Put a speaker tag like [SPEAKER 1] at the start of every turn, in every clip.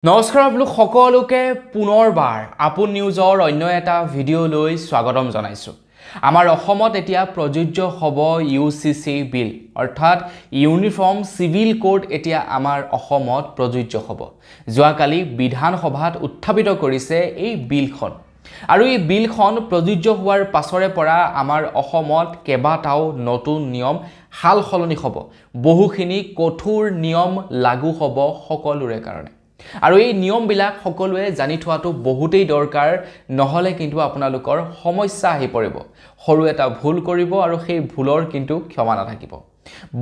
[SPEAKER 1] নমস্কাৰ আপোনালোক সকলোকে পুনৰবাৰ আপোন নিউজৰ অন্য এটা ভিডিঅ'লৈ স্বাগতম জনাইছোঁ। আমাৰ অসমত এতিয়া প্ৰযোজ্য হ'ব UCC বিল অৰ্থাৎ ইউনিফৰ্ম চিভিল কোড এতিয়া আমাৰ অসমত প্ৰযোজ্য হ'ব। যোৱাকালি বিধানসভাত উত্থাপিত কৰিছে এই বিলখন আৰু এই বিলখন প্ৰযোজ্য হোৱাৰ পাছৰে পৰা আমাৰ অসমত কেইবাটাও নতুন নিয়ম হাল সলনি হ'ব। বহুখিনি কঠোৰ নিয়ম লাগু হ'ব সকলোৰে কাৰণে। আৰু এই নিয়মবিলাক সকলোৱে জানি থোৱাটো বহুতেই দৰকাৰ, নহ'লে কিন্তু আপোনালোকৰ সমস্যা আহি পৰিব। সৰু এটা ভুল কৰিব আৰু সেই ভুলৰ কিন্তু ক্ষমা নাথাকিব।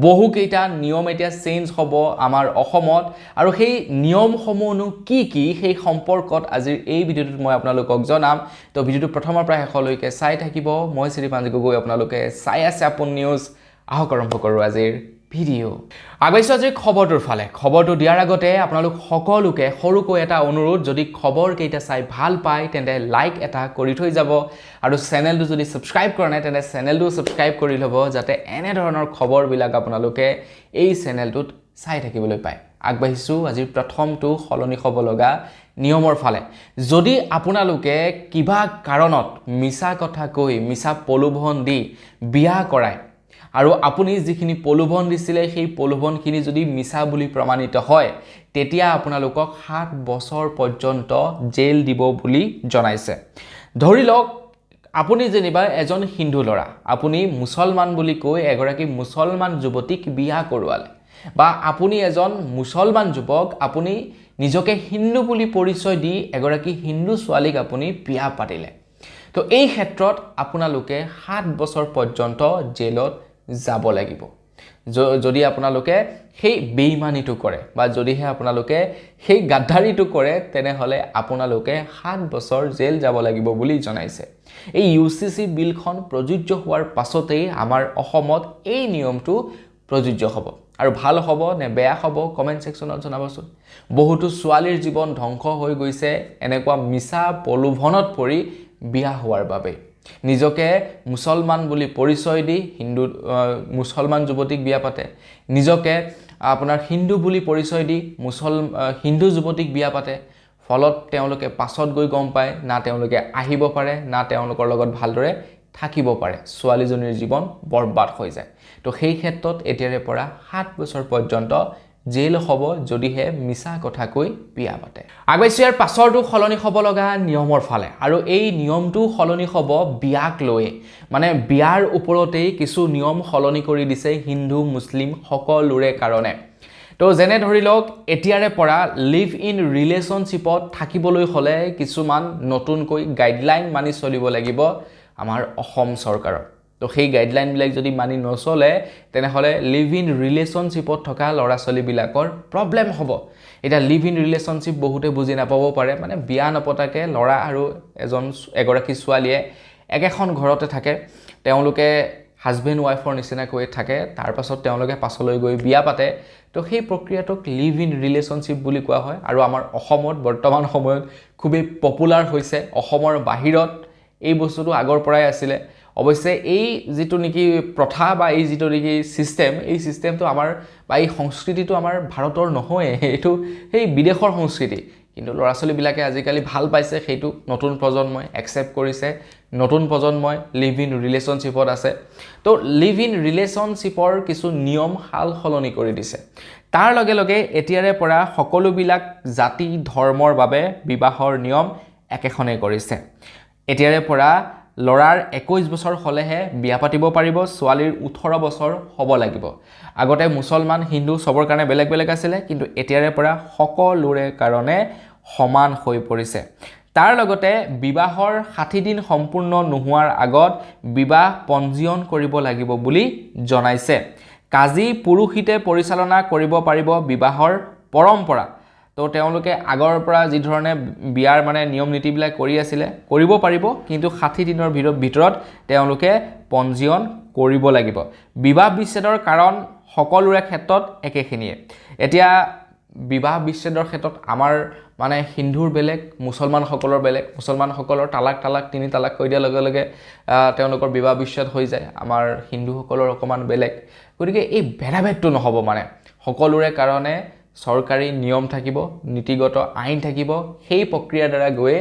[SPEAKER 1] বহুকেইটা নিয়ম এতিয়া চেঞ্জ হ'ব আমাৰ অসমত আৰু সেই নিয়মসমূহনো কি কি সেই সম্পৰ্কত আজিৰ এই ভিডিঅ'টোত মই আপোনালোকক জনাম। তো ভিডিঅ'টো প্ৰথমৰ পৰা শেষলৈকে চাই থাকিব। মই শ্ৰীপাঞ্জি গগৈ, আপোনালোকে চাই আছে আপোন নিউজ। আহক আৰম্ভ কৰোঁ আজিৰ ভিডিঅ'। আগবাইছোঁ আজিৰ খবৰটোৰ ফালে। খবৰটো দিয়াৰ আগতে আপোনালোক সকলোকে সৰুকৈ এটা অনুৰোধ, যদি খবৰকেইটা চাই ভাল পায় তেন্তে লাইক এটা কৰি থৈ যাব আৰু চেনেলটো যদি ছাবস্ক্ৰাইব কৰা নাই তেন্তে চেনেলটো ছাবস্ক্ৰাইব কৰি ল'ব, যাতে এনেধৰণৰ খবৰবিলাক আপোনালোকে এই চেনেলটোত চাই থাকিবলৈ পায়। আগবাঢ়িছোঁ আজিৰ প্ৰথমটো সলনি হ'ব লগা নিয়মৰ ফালে। যদি আপোনালোকে কিবা কাৰণত মিছা কথা কৈ মিছা প্ৰলোভন দি বিয়া কৰায় আৰু আপুনি যিখিনি প্ৰলোভন দিছিলে সেই প্ৰলোভনখিনি যদি মিছা বুলি প্ৰমাণিত হয়, তেতিয়া আপোনালোকক 7 বছৰ পৰ্যন্ত জেল দিব বুলি জনাইছে। ধৰি লওক আপুনি যেনিবা এজন হিন্দু ল'ৰা, আপুনি মুছলমান বুলি কৈ এগৰাকী মুছলমান যুৱতীক বিয়া কৰোৱালে, বা আপুনি এজন মুছলমান যুৱক, আপুনি নিজকে হিন্দু বুলি পৰিচয় দি এগৰাকী হিন্দু ছোৱালীক আপুনি বিয়া পাতিলে। তো এই ক্ষেত্ৰত আপোনালোকে 7 বছৰ পৰ্যন্ত জেলত যাব লাগিব। যদি আপোনালোকে সেই বেইমানিটো কৰে বা যদিহে আপোনালোকে সেই গাদ্দাৰিটো কৰে, তেনেহ'লে আপোনালোকে 7 বছৰ জেল যাব লাগিব বুলি জনাইছে। এই UCC বিলখন প্ৰযোজ্য হোৱাৰ পাছতেই আমাৰ অসমত এই নিয়মটো প্ৰযোজ্য হ'ব। আৰু ভাল হ'ব নে বেয়া হ'ব কমেণ্ট ছেকশ্যনত জনাবচোন। বহুতো ছোৱালীৰ জীৱন ধ্বংস হৈ গৈছে এনেকুৱা মিছা প্ৰলোভনত পৰি বিয়া হোৱাৰ বাবে। নিজকে মুছলমান বুলি পৰিচয় দি মুছলমান যুৱতীক বিয়া পাতে, নিজকে আপোনাৰ হিন্দু বুলি পৰিচয় দি হিন্দু যুৱতীক বিয়া পাতে। ফলত তেওঁলোকে পাছত গৈ গম পায় না তেওঁলোকে আহিব পাৰে না তেওঁলোকৰ লগত ভালদৰে থাকিব পাৰে। ছোৱালীজনীৰ জীৱন বৰবাদ হৈ যায়। তো সেই ক্ষেত্ৰত এতিয়াৰে পৰা 7 বছৰ পৰ্যন্ত জেল হ'ব যদিহে মিছা কথা কৈ বিয়া পাতে। আগবাইছোঁ ইয়াৰ পাছৰটো সলনি হ'ব লগা নিয়মৰ ফালে, আৰু এই নিয়মটো সলনি হ'ব বিয়াক লৈ। মানে বিয়াৰ ওপৰতেই কিছু নিয়ম সলনি কৰি দিছে হিন্দু মুছলিম সকলোৰে কাৰণে। তো যেনে ধৰি লওক এতিয়াৰে পৰা লিভ ইন ৰিলেশ্যনশ্বিপত থাকিবলৈ হ'লে কিছুমান নতুনকৈ গাইডলাইন মানি চলিব লাগিব আমাৰ অসম চৰকাৰৰ। তো সেই গাইডলাইনবিলাক যদি মানি নচলে তেনেহ'লে লিভ ইন ৰিলেশ্যনশ্বিপত থকা ল'ৰা ছোৱালীবিলাকৰ প্ৰব্লেম হ'ব। এতিয়া লিভ ইন ৰিলেশ্যনশ্বিপ বহুতে বুজি নাপাব পাৰে, মানে বিয়া নপতাকে ল'ৰা আৰু এগৰাকী ছোৱালীয়ে একেখন ঘৰতে থাকে, তেওঁলোকে হাজবেণ্ড ৱাইফৰ নিচিনাকৈ থাকে, তাৰপাছত তেওঁলোকে পাছলৈ গৈ বিয়া পাতে। তো সেই প্ৰক্ৰিয়াটোক লিভ ইন ৰিলেশ্যনশ্বিপ বুলি কোৱা হয় আৰু আমাৰ অসমত বৰ্তমান সময়ত খুবেই পপুলাৰ হৈছে। অসমৰ বাহিৰত এই বস্তুটো আগৰ পৰাই আছিলে। অৱশ্যে এই যিটো নেকি প্ৰথা বা এই যিটো নেকি এই ছিষ্টেমটো আমাৰ বা এই সংস্কৃতিটো আমাৰ ভাৰতৰ নহয়, এইটো সেই বিদেশৰ সংস্কৃতি। কিন্তু ল'ৰা ছোৱালীবিলাকে আজিকালি ভাল পাইছে, সেইটো নতুন প্ৰজন্মই একচেপ্ট কৰিছে। নতুন প্ৰজন্মই লিভ ইন ৰিলেশ্যনশ্বিপত আছে। তো লিভ ইন ৰিলেশ্যনশ্বিপৰ কিছু নিয়ম সাল সলনি কৰি দিছে। তাৰ লগে লগে এতিয়াৰে পৰা সকলোবিলাক জাতি ধৰ্মৰ বাবে বিবাহৰ নিয়ম একেখনেই কৰিছে। এতিয়াৰে পৰা ল'ৰাৰ 21 বছৰ হ'লেহে বিয়া পাতিব পাৰিব, ছোৱালীৰ 18 বছৰ হ'ব লাগিব। আগতে মুছলমান হিন্দু চবৰ কাৰণে বেলেগ বেলেগ আছিলে, কিন্তু এতিয়াৰে পৰা সকলোৰে কাৰণে সমান হৈ পৰিছে। তাৰ লগতে বিবাহৰ 60 দিন সম্পূৰ্ণ নোহোৱাৰ আগত বিবাহ পঞ্জীয়ন কৰিব লাগিব বুলি জনাইছে। কাজী পুৰোহিতে পৰিচালনা কৰিব পাৰিব বিবাহৰ পৰম্পৰা। তো তেওঁলোকে আগৰ পৰা যি ধৰণে বিয়াৰ মানে নিয়ম নীতিবিলাক কৰি আছিলে কৰিব পাৰিব, কিন্তু 60 দিনৰ ভিতৰত তেওঁলোকে পঞ্জীয়ন কৰিব লাগিব। বিবাহ বিচ্ছেদৰ কাৰণ সকলোৰে ক্ষেত্ৰত একেখিনিয়ে। এতিয়া বিবাহ বিচ্ছেদৰ ক্ষেত্ৰত আমাৰ মানে হিন্দুৰ বেলেগ, মুছলমানসকলৰ বেলেগ। মুছলমানসকলৰ তালাক 3 তালাক কৈ দিয়াৰ লগে লগে তেওঁলোকৰ বিবাহ বিচ্ছেদ হৈ যায়। আমাৰ হিন্দুসকলৰ অকণমান বেলেগ। গতিকে এই ভেদাভেদটো নহ'ব, মানে সকলোৰে কাৰণে চৰকাৰী নিয়ম থাকিব নীতিগত আইন থাকিব সেই প্ৰক্ৰিয়াৰ দ্বাৰা গৈ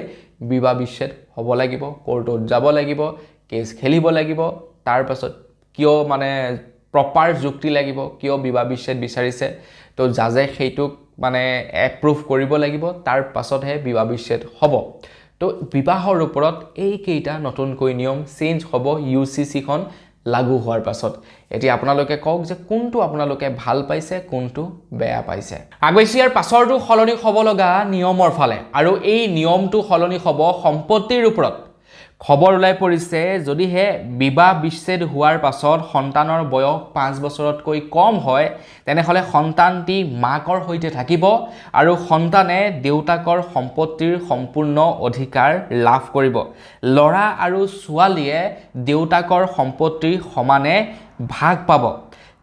[SPEAKER 1] বিবাহ বিচ্ছেদ হ'ব লাগিব কোৰ্টত যাব লাগিব কেছ খেলিব লাগিব তাৰ পাছত কিয় মানে প্ৰপাৰ যুক্তি লাগিব কিয় বিবাহ বিচ্ছেদ বিচাৰিছে তো জাজে সেইটোক মানে এপ্ৰুভ কৰিব লাগিব তাৰ পাছতহে বিবাহ বিচ্ছেদ হ'ব তো বিবাহৰ ওপৰত এই কেইটা নতুনকৈ নিয়ম চেঞ্জ হ'ব ইউচিচিখন লাগু হোৱাৰ পাছত এতিয়া আপোনালোকে কওক যে কোনটো আপোনালোকে ভাল পাইছে কোনটো বেয়া পাইছে আগবাইছি ইয়াৰ পাছৰটো সলনি হ'ব লগা নিয়মৰ ফালে আৰু এই নিয়মটো সলনি হ'ব সম্পত্তিৰ ওপৰত খবৰ ওলাই পৰিছে যদিহে বিবাহ বিচ্ছেদ হোৱাৰ পাছত সন্তানৰ বয়স 5 বছৰতকৈ কম হয় তেনেহলে সন্তানটি মাকৰ সৈতে থাকিব আৰু সন্তানে দেউতাকৰ সম্পত্তিৰ সম্পূৰ্ণ অধিকাৰ লাভ কৰিব ল'ৰা আৰু ছোৱালীয়ে দেউতাকৰ সম্পত্তিৰ সমানে ভাগ পাব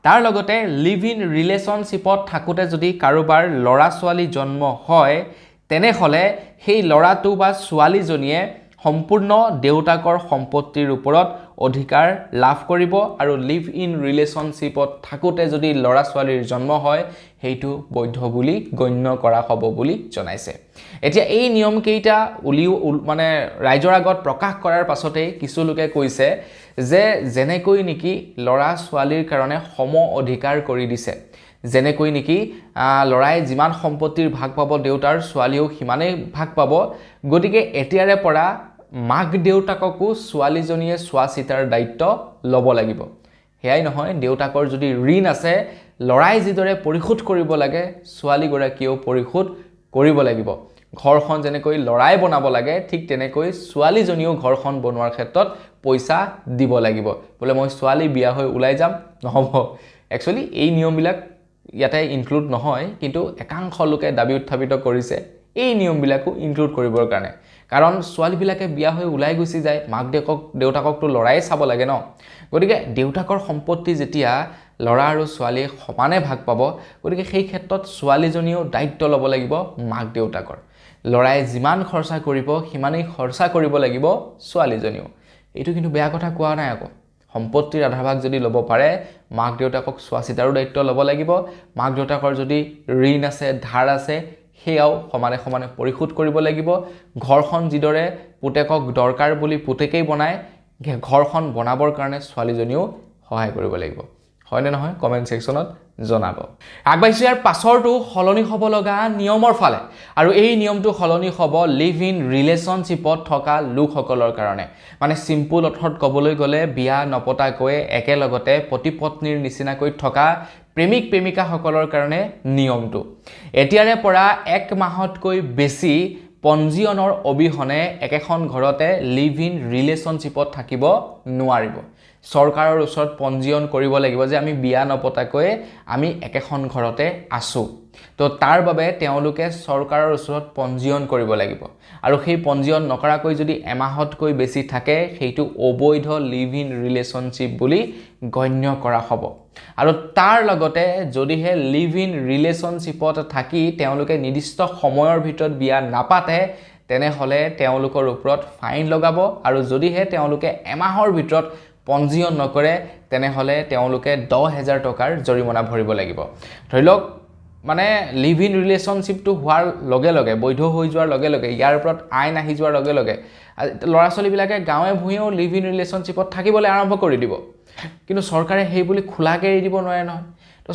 [SPEAKER 1] তাৰ লগতে লিভ ইন ৰিলেশনশ্বিপত থাকোতে যদি কাৰোবাৰ ল'ৰা ছোৱালী জন্ম হয় তেনেহলে সেই ল'ৰাটো বা ছোৱালীজনীয়ে সম্পূৰ্ণ দেউতাকৰ সম্পত্তিৰ ওপৰত অধিকাৰ লাভ কৰিব আৰু লিভ ইন ৰিলেশনশ্বিপত থাকোতে যদি ল'ৰা ছোৱালীৰ জন্ম হয় সেইটো বৈধ বুলি গণ্য কৰা হ'ব বুলি জনাইছে এতিয়া এই নিয়ম কেইটা মানে ৰাইজৰ আগত প্ৰকাশ কৰাৰ পাছতে কিছু লোকে কৈছে যে যেনেকৈ নেকি ল'ৰা ছোৱালীৰ কাৰণে সম অধিকাৰ কৰি দিছে যেনেকৈ নেকি লৰাই যিমান সম্পত্তিৰ ভাগ পাব দেউতাৰ ছোৱালীও সিমানেই ভাগ পাব গতিকে এতিয়াৰে পৰা মাক দেউতাককো ছোৱালীজনীয়ে চোৱা চিতাৰ দায়িত্ব ল'ব লাগিব হেয়াই নহয় দেউতাকৰ যদি ঋণ আছে লৰাই যিদৰে পৰিশোধ কৰিব লাগে ছোৱালীগৰাকীও পৰিশোধ কৰিব লাগিব ঘৰখন যেনেকৈ লৰাই বনাব লাগে ঠিক তেনেকৈ ছোৱালীজনীও ঘৰখন বনোৱাৰ ক্ষেত্ৰত পইচা দিব লাগিব বোলে মই ছোৱালী বিয়া হৈ ওলাই যাম নহব একচুয়ালি এই নিয়মবিলাক ইয়াতে ইনক্লুড নহয় কিন্তু একাংশ লোকে দাবী উত্থাপিত কৰিছে এই নিয়মবিলাকো ইনক্লুড কৰিবৰ কাৰণে কাৰণ ছোৱালীবিলাকে বিয়া হৈ ওলাই গুচি যায় মাক দেউতাককটো লৰাই চাব লাগে ন গতিকে দেউতাকৰ সম্পত্তি যেতিয়া ল'ৰা আৰু ছোৱালীয়ে সমানে ভাগ পাব গতিকে সেই ক্ষেত্ৰত ছোৱালীজনীও দায়িত্ব ল'ব লাগিব মাক দেউতাকৰ লৰাই যিমান খৰচা কৰিব সিমানেই খৰচা কৰিব লাগিব ছোৱালীজনীও এইটো কিন্তু বেয়া কথা কোৱা নাই আকৌ সম্পত্তিৰ আধাভাগ যদি ল'ব পাৰে মাক দেউতাকক চোৱা চিতাৰো দায়িত্ব ল'ব লাগিব মাক দেউতাকৰ যদি ঋণ আছে ধাৰ আছে হেয়াও সমানে সমানে পৰিশোধ কৰিব লাগিব ঘৰখন যিদৰে পুতেকক দৰকাৰ বুলি পুতেকেই বনায় ঘৰখন বনাবৰ কাৰণে ছোৱালীজনীও সহায় কৰিব লাগিব হয়নে নহয় কমেন্ট সেকশনত জনাব আগবাইছি ইয়াৰ পাছৰটো সলনি হ'ব লগা নিয়মৰ ফালে আৰু এই নিয়মটো সলনি হ'ব লিভ ইন ৰিলেশনশ্বিপত থকা লোকসকলৰ কাৰণে মানে সিম্পল অৰ্থত ক'বলৈ গ'লে বিয়া নপতাকৈ একেলগতে পতি-পত্নীৰ নিচিনাকৈ থকা প্ৰেমিক প্ৰেমিকাসকলৰ কাৰণে নিয়মটো এতিয়াৰে পৰা 1 মাহতকৈ বেছি পঞ্জীয়নৰ অবিহনে একেখন ঘৰতে লিভ ইন ৰিলেশনশ্বিপত থাকিব নোৱাৰিব চৰকাৰৰ ওচৰত পঞ্জীয়ন কৰিব লাগিব যে আমি বিয়া নপতাকৈ আমি একেখন ঘৰতে আছো তো তাৰ বাবে তেওঁলোকে চৰকাৰৰ ওচৰত পঞ্জীয়ন কৰিব লাগিব আৰু সেই পঞ্জীয়ন নকৰাকৈ যদি এমাহতকৈ বেছি থাকে সেইটো অবৈধ লিভ ইন ৰিলেশনশ্বিপ বুলি গণ্য কৰা হ'ব আৰু তাৰ লগতে যদিহে লিভ ইন ৰিলেশনশ্বিপত থাকি তেওঁলোকে নিৰ্দিষ্ট সময়ৰ ভিতৰত বিয়া নাপাতে তেনেহলে তেওঁলোকৰ ওপৰত ফাইন লগাব আৰু যদিহে তেওঁলোকে এমাহৰ ভিতৰত পঞ্জীয়ন নকৰে তেনেহলে তেওঁলোকে 10,000 টকাৰ জৰিমনা ভৰিব লাগিব ধৰি লওক মানে লিভ ইন ৰিলেশনশ্বিপটো হোৱাৰ লগে লগে বৈধ হৈ যোৱাৰ লগে লগে ইয়াৰ ওপৰত আইন আহি যোৱাৰ লগে লগে ল'ৰা ছোৱালীবিলাকে গাঁৱে ভূঞেও লিভ ইন ৰিলেশনশ্বিপত থাকিবলৈ আৰম্ভ কৰি দিব কিন্তু চৰকাৰে সেই বুলি খোলাকে এৰি দিব নোৱাৰে নহয় তো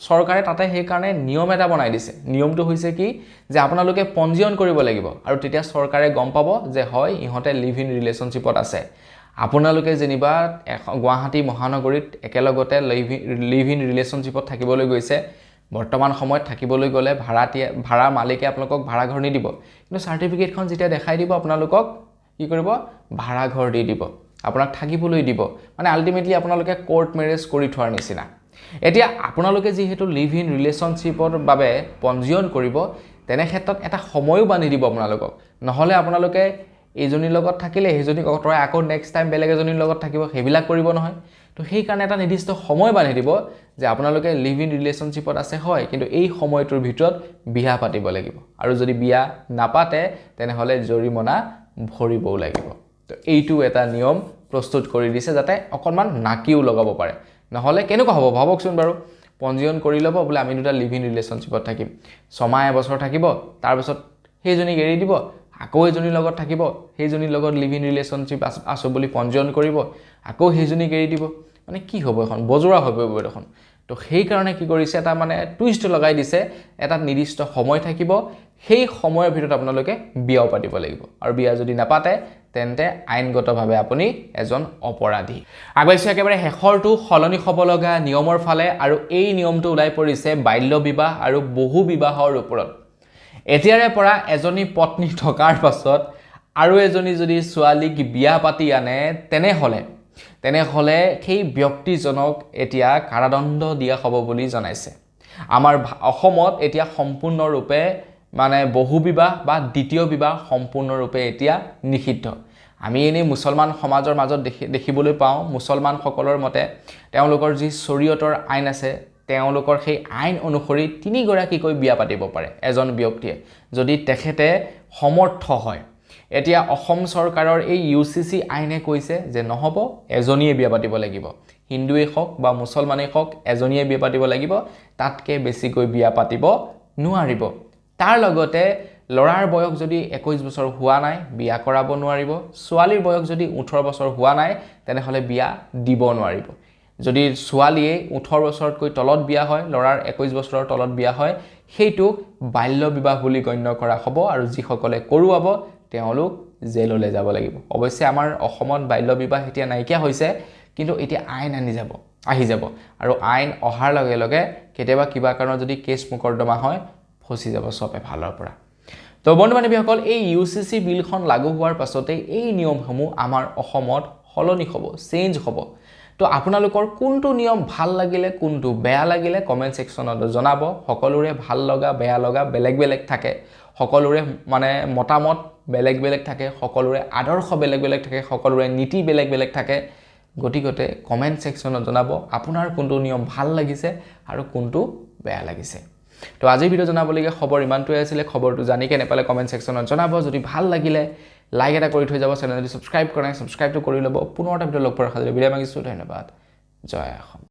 [SPEAKER 1] চৰকাৰে তাতে সেই কাৰণে নিয়ম এটা বনাই দিছে নিয়মটো হৈছে কি যে আপোনালোকে পঞ্জীয়ন কৰিব লাগিব আৰু তেতিয়া চৰকাৰে গম পাব যে হয় ইহঁতে লিভ ইন ৰিলেশনশ্বিপত আছে আপোনালোকে যেনিবা গুৱাহাটী মহানগৰীত একেলগতে লিভ ইন ৰিলেশনশ্বিপত থাকিবলৈ গৈছে বৰ্তমান সময়ত থাকিবলৈ গ'লে ভাড়া মালিকে আপোনালোকক ভাড়া ঘৰ নিদিব কিন্তু সাৰ্টিফিকেটখন যেতিয়া দেখাই দিব আপোনালোকক কি কৰিব ভাড়া ঘৰ দি দিব আপোনাক থাকিবলৈ দিব মানে আল্টিমেটলি আপোনালোকে কোৰ্ট মেৰেজ কৰি থোৱাৰ নিচিনা এতিয়া আপোনালোকে যিহেতু লিভ ইন ৰিলেশনশ্বিপৰ বাবে পঞ্জীয়ন কৰিব তেনে ক্ষেত্ৰত এটা সময়ও বান্ধি দিব আপোনালোকক নহলে আপোনালোকে এইজনীৰ লগত থাকিলে সেইজনী কতৰাই আকৌ নেক্সট টাইম বেলেগ এজনীৰ লগত থাকিব হেবিলাক কৰিব নহয় তো সেই কাৰণে এটা নিৰ্দিষ্ট সময় বান্ধি দিব যে আপোনালোকে লিভ ইন ৰিলেশনশ্বিপত আছে হয় কিন্তু এই সময়টোৰ ভিতৰত বিয়া পাতিব লাগিব আৰু যদি বিয়া নাপাতে তেনেহলে জৰিমনা ভৰিবও লাগিব তো এইটো এটা নিয়ম প্ৰস্তুত কৰি দিছে যাতে অকনমান নাকিও লগাব পাৰে নহলে কেনেকুৱা হ'ব ভাবকচোন বাৰু পঞ্জীয়ন কৰি ল'ব বোলে আমি দুটা লিভ ইন ৰিলেশ্যনশ্বিপত থাকিম 6 মাহ এবছৰ থাকিব তাৰপিছত সেইজনীক এৰি দিব আকৌ এজনীৰ লগত থাকিব সেইজনীৰ লগত লিভ ইন ৰিলেশ্যনশ্বিপ আছো বুলি পঞ্জীয়ন কৰিব আকৌ সেইজনীক এৰি দিব মানে কি হ'ব এখন বজৰা হ'ব এখন তো সেই কাৰণে কি কৰিছে এটা মানে টুইষ্ট লগাই দিছে এটা নিৰ্দিষ্ট সময় থাকিব সেই সময়ৰ ভিতৰত আপোনালোকে বিয়া পাতিব লাগিব আৰু বিয়া যদি নাপাতে তেন্তে আইনগতভাৱে আপুনি এজন অপৰাধী আগবাইছে একেবাৰে শেষৰটো সলনি হ'ব লগা নিয়মৰ ফালে আৰু এই নিয়মটো ওলাই পৰিছে বাল্য বিবাহ আৰু বহু বিবাহৰ ওপৰত এতিয়াৰে পৰা এজনী পত্নী থকাৰ পাছত আৰু এজনী যদি ছোৱালীক বিয়া পাতি আনে তেনেহলে সেই ব্যক্তিজনক এতিয়া কাৰাদণ্ড দিয়া হ'ব বুলি জনাইছে আমাৰ অসমত এতিয়া সম্পূৰ্ণৰূপে মানে বহু বিবাহ বা দ্বিতীয় বিবাহ সম্পূৰ্ণৰূপে এতিয়া নিষিদ্ধ আমি এনে মুছলমান সমাজৰ মাজত দেখিবলৈ পাওঁ মুছলমানসকলৰ মতে তেওঁলোকৰ যি শৰীয়তৰ আইন আছে তেওঁলোকৰ সেই আইন অনুসৰি 3 গৰাকীকৈ বিয়া পাতিব পাৰে এজন ব্যক্তিয়ে যদি তেখেতে সমৰ্থ হয় এতিয়া অসম চৰকাৰৰ এই ইউচিচি আইনে কৈছে যে নহব এজনীয়ে বিয়া পাতিব লাগিব হিন্দুৱে হওক বা মুছলমানেই হওক এজনীয়ে বিয়া পাতিব লাগিব তাতকে বেছিকৈ বিয়া পাতিব নোৱাৰিব তাৰ লগতে লৰাৰ বয়স যদি 21 বছৰ হোৱা নাই বিয়া কৰাব নোৱাৰিব ছোৱালীৰ বয়স যদি 18 বছৰ হোৱা নাই তেনেহলে বিয়া দিব নোৱাৰিব যদি ছোৱালীয়ে 18 বছৰতকৈ তলত বিয়া হয় লৰাৰ 21 বছৰৰ তলত বিয়া হয় সেইটো বাল্য বিবাহ বুলি গণ্য কৰা হ'ব আৰু যিসকলে কৰোৱাব তেওঁলোক জেললৈ যাব লাগিব অৱশ্যে আমাৰ অসমত বাল্য বিবাহ এতিয়া নাইকিয়া হৈছে কিন্তু এতিয়া আইন আহি যাব আৰু আইন অহাৰ লগে লগে কেতিয়াবা কিবা কাৰণত যদি কেছ মুকৰ্দমা হয় ফচি যাব সবে ভালৰ পৰা তো বন্ধু বান্ধৱীসকল এই ইউচিচি বিলখন লাগু হোৱাৰ পাছতে এই নিয়মসমূহ আমাৰ অসমত সলনি হ'ব চেঞ্জ হ'ব তো আপোনালোকৰ কোনটো নিয়ম ভাল লাগিলে কোনটো বেয়া লাগিলে কমেন্ট সেকশনত জনাব সকলোৰে ভাল লগা বেয়া লগা বেলেগ বেলেগ থাকে সকলোৰে মানে মতামত বেলেগ বেলেগ থাকে সকলোৰে আদৰ্শ বেলেগ বেলেগ থাকে সকলোৰে নীতি বেলেগ বেলেগ থাকে গতিকে কমেন্ট সেকশনত জনাব আপোনাৰ কোনটো নিয়ম ভাল লাগিছে আৰু কোনটো বেয়া লাগিছে তো আজিৰ ভিডিও জনাবলগীয়া খবৰ ইমানটোৱে আছিল খবৰটো জানি কেনে পালে কমেন্ট সেকশনত জনাব যদি ভাল লাগিলে লাইক এটা কৰি থৈ যাব চেনেলটো সাবস্ক্ৰাইব কৰা নাই সাবস্ক্ৰাইবটো কৰি ল'ব পুনৰ এটা ভিডিও লগ পোৱাৰ খাতিৰে বিদায় মাগিছো ধন্যবাদ জয় অসম